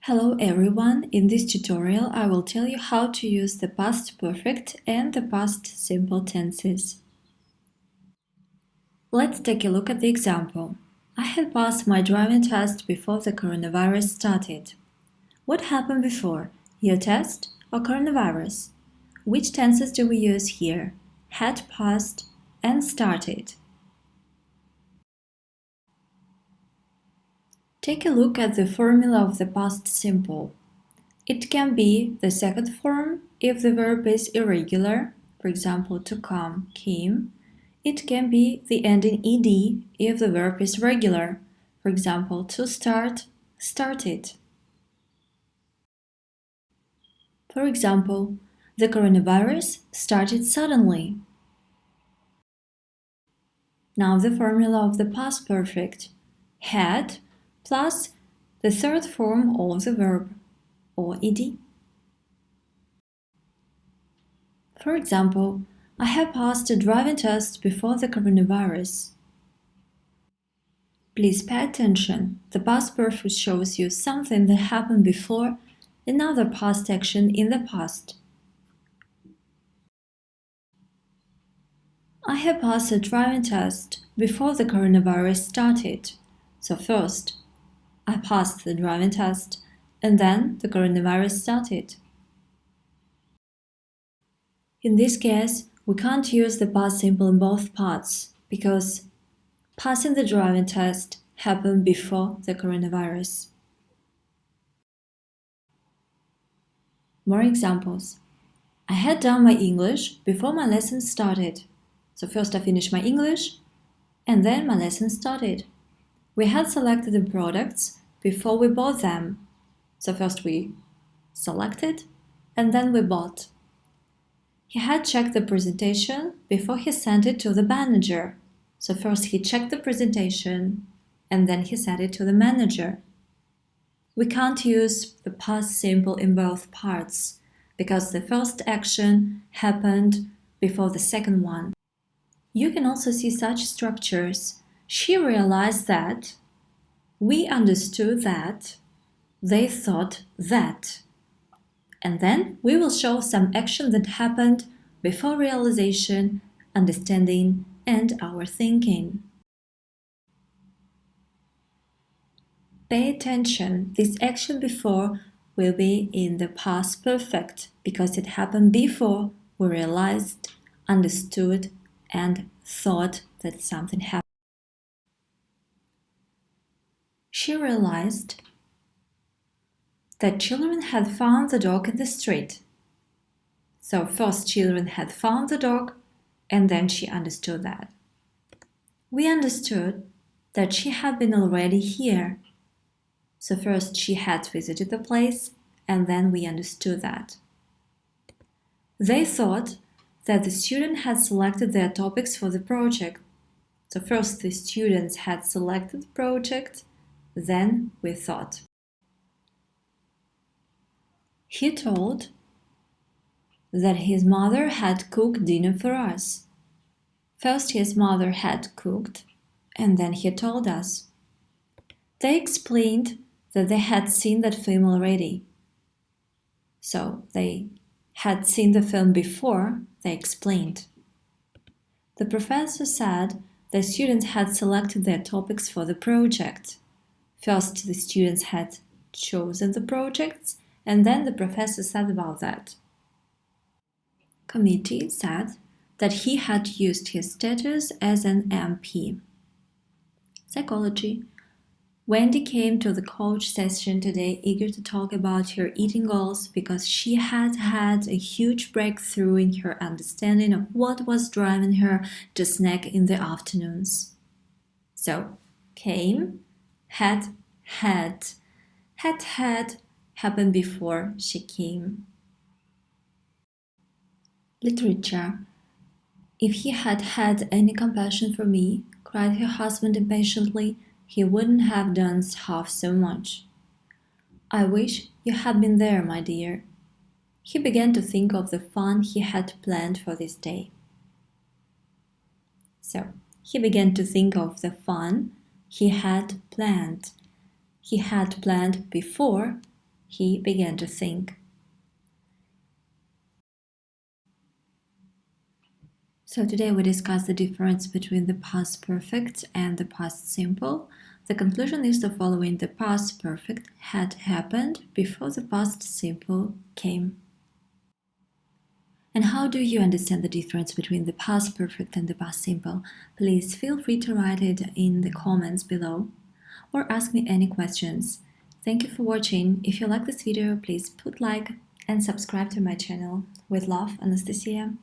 Hello everyone, in this tutorial I will tell you how to use the past perfect and the past simple tenses. Let's take a look at the example. I had passed my driving test before the coronavirus started. What happened before, your test or coronavirus? Which tenses do we use here? Had passed and started. Take a look at the formula of the past simple. It can be the second form if the verb is irregular, for example, to come, came. It can be the ending ed if the verb is regular, for example, to start, started. For example, the coronavirus started suddenly. Now the formula of the past perfect, had plus the third form of the verb, or ed. For example, I have passed a driving test before the coronavirus. Please pay attention. The past perfect shows you something that happened before another past action in the past. I have passed a driving test before the coronavirus started. So first, I passed the driving test and then the coronavirus started. In this case, we can't use the past simple in both parts because passing the driving test happened before the coronavirus. More examples. I had done my English before my lesson started. So first I finished my English and then my lesson started. We had selected the products before we bought them. So first we selected and then we bought. He had checked the presentation before he sent it to the manager. So first he checked the presentation and then he sent it to the manager. We can't use the past simple in both parts because the first action happened before the second one. You can also see such structures. She realized that, we understood that, they thought that. And then we will show some action that happened before realization, understanding, and our thinking. Pay attention, this action before will be in the past perfect because it happened before we realized, understood, and thought that something happened. She realized that children had found the dog in the street. So first children had found the dog and then she understood that. We understood that she had been already here. So first she had visited the place and then we understood that. They thought that the student had selected their topics for the project. So first the students had selected the project, then we thought. He told that his mother had cooked dinner for us. First his mother had cooked and then he told us. They explained that they had seen that film already. So they had seen the film before, they explained. The professor said the students had selected their topics for the project. First the students had chosen the projects and then the professor said about that. Committee said that he had used his status as an MP. Psychology. Wendy came to the coach session today eager to talk about her eating goals because she had had a huge breakthrough in her understanding of what was driving her to snack in the afternoons. So, came, had happened before she came. Literature. If he had had any compassion for me, cried her husband impatiently, he wouldn't have done half so much. I wish you had been there, my dear. He began to think of the fun he had planned for this day. So, he began to think of the fun he had planned. He had planned before He began to think. So today we discussed the difference between the past perfect and the past simple. The conclusion is the following: the past perfect had happened before the past simple came. And how do you understand the difference between the past perfect and the past simple? Please feel free to write it in the comments below or ask me any questions. Thank you for watching. If you like this video, please put like and subscribe to my channel. With love, Anastasia.